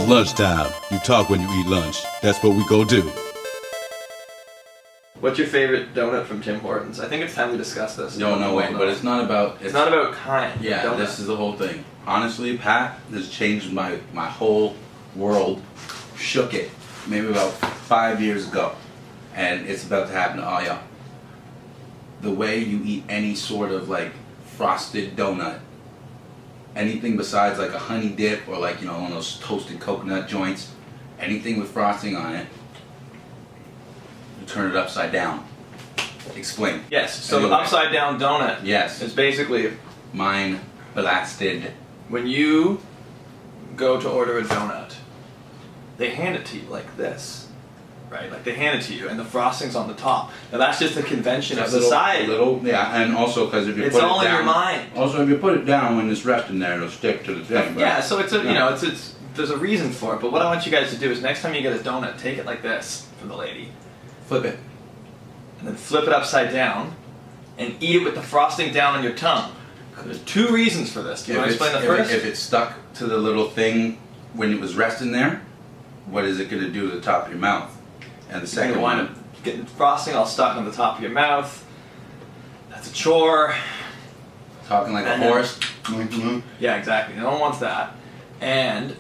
lunchtime. You talk when you eat lunch. That's what we go do. What's your favorite donut from Tim Hortons? I think it's time to discuss this. No, wait, but it's not about... It's not about kind. Yeah, donut. This is the whole thing. Honestly, Pat has changed my whole world. Shook it. Maybe about 5 years ago. And it's about to happen to all y'all. The way you eat any sort of like frosted donut, anything besides like a honey dip or like, you know, one of those toasted coconut joints, anything with frosting on it, you turn it upside down. Explain. Yes, so the upside down donut. Yes. It's basically Mine blasted. when you go to order a donut, they hand it to you like this. Right? Like they hand it to you and the frosting's on the top. Now that's just a convention of society. Yeah, and also because if you It's put all it in down, your mind. Also, if you put it down when it's resting there, it'll stick to the thing. Yeah, so it's a you know it's there's a reason for it. But what I want you guys to do is next time you get a donut, take it like this from the lady, Flip it. and then flip it upside down, and eat it with the frosting down on your tongue. There's two reasons for this. Do you want to explain the first? If it's stuck to the little thing when it was resting there, what is it going to do to the top of your mouth? And the You're second going to wind up getting frosting all stuck on the top of your mouth. That's a chore. talking like a And then- horse. Yeah, exactly. No one wants that. And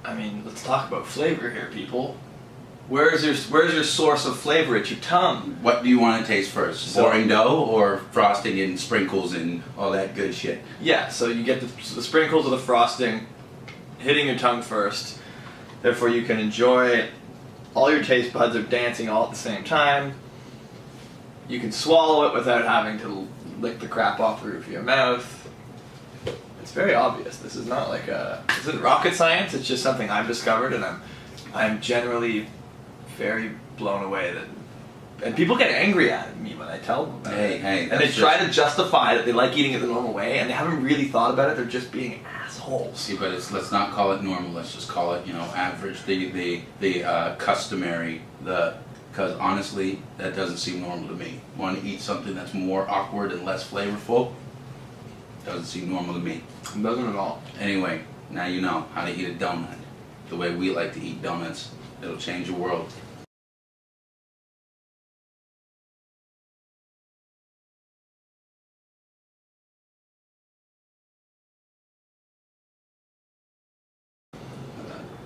I mean, let's talk about flavor here, people. Where's your source of flavor? It's your tongue. What do you want to taste first? So- Boring dough or frosting and sprinkles and all that good shit? Yeah, so you get the sprinkles of the frosting hitting your tongue first. Therefore, you can enjoy it. All your taste buds are dancing all at the same time. You can swallow it without having to lick the crap off the roof of your mouth. It's very obvious. This is not like this isn't rocket science. It's just something I've discovered, and I'm generally very blown away that. And people get angry at me when I tell them about it. Hey, and they try to justify that they like eating it the normal way, and they haven't really thought about it. They're just being assholes. See, but let's not call it normal. Let's just call it, average, the customary, because honestly, that doesn't seem normal to me. Want to eat something that's more awkward and less flavorful? Doesn't seem normal to me. It doesn't at all. Anyway, now you know how to eat a donut. The way we like to eat donuts. It'll change your world.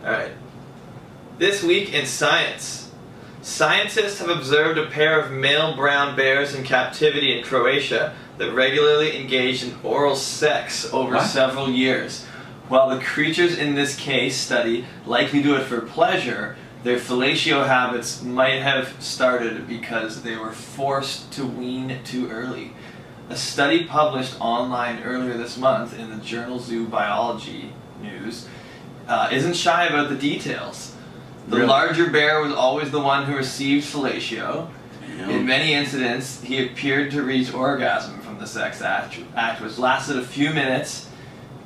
Alright. This week in science. Scientists have observed a pair of male brown bears in captivity in Croatia that regularly engaged in oral sex over several years. While the creatures in this case study likely do it for pleasure, their fellatio habits might have started because they were forced to wean too early. A study published online earlier this month in the journal Zoo Biology News isn't shy about the details. The larger bear was always the one who received fellatio. Damn. In many incidents, he appeared to reach orgasm from the sex act, which lasted a few minutes,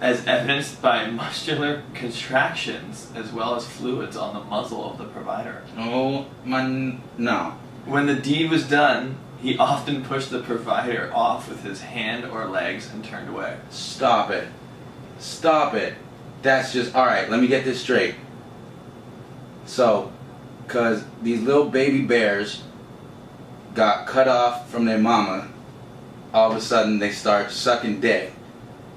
as evidenced by muscular contractions as well as fluids on the muzzle of the provider. Oh, no. When the deed was done, he often pushed the provider off with his hand or legs and turned away. Stop it. Stop it. That's just, alright, let me get this straight. So, because these little baby bears got cut off from their mama, all of a sudden they start sucking dick.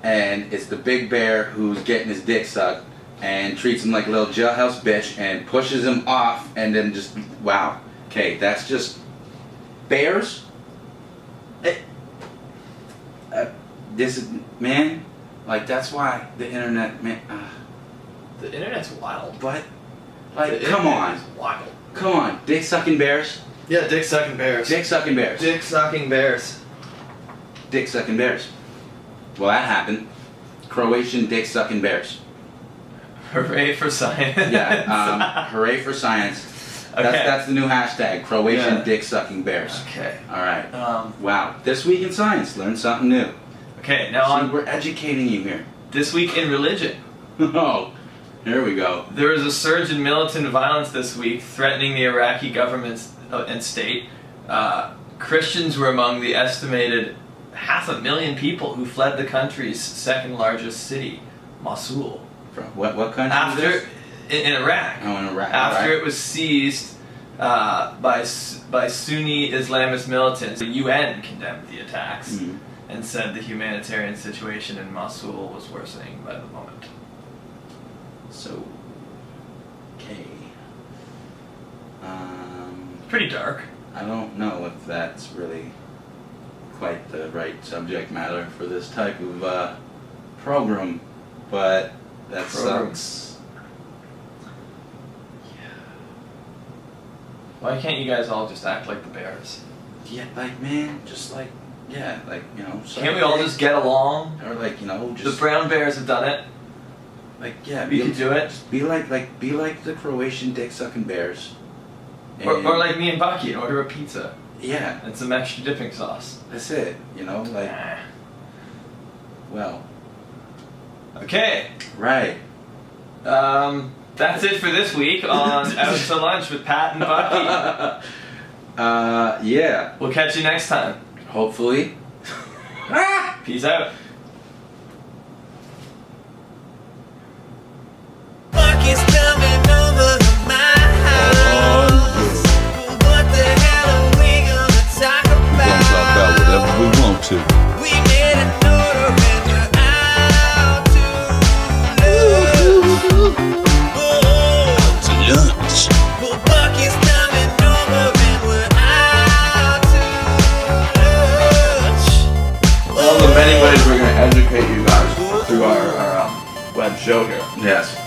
And it's the big bear who's getting his dick sucked and treats him like a little jailhouse bitch and pushes him off and then just, wow. Okay, that's just bears? This is, man, like that's why the internet, man. The internet's wild. But, like, The come internet on. is wild. Come on, dick sucking bears? Yeah, dick sucking bears. Dick sucking bears. Dick sucking bears. Dick sucking bears. Well, that happened. Croatian dick sucking bears. Hooray for science. Yeah, hooray for science. Okay. That's the new hashtag, Croatian Yeah. dick sucking bears. Okay. Alright. Wow. This week in science, learn something new. Okay, now See, on we're educating you here. this week in religion. Oh, here we go. There was a surge in militant violence this week threatening the Iraqi government and state. Christians were among the estimated 500,000 people who fled the country's second largest city, Mosul. From what country is After this? in Iraq. Oh, in Iraq. After right. it was seized by Sunni Islamist militants, the UN condemned the attacks and said the humanitarian situation in Mosul was worsening by the moment. So, okay. Pretty dark. I don't know if that's really quite the right subject matter for this type of program, but that sucks. Why can't you guys all just act like the bears? Yeah, like man, just like like Can't we all just get along? or like The just brown bears have done it. like We could do it. Be like the Croatian dick sucking bears. Or like me and Bucky, and order a pizza yeah, and some extra dipping sauce. that's it. Like well, Okay. right. That's it for this week on Out to Lunch with Pat and Bucky. Yeah. We'll catch you next time. Hopefully. Peace out. Bucky's coming over to my house. What the hell are we gonna talk We're gonna about? talk about whatever we want to. We made an order and we're out to lunch. To lunch. Well, Bucky's coming over and we're out to lunch. One of the many ways we're going to educate you guys through our web show here. Yes.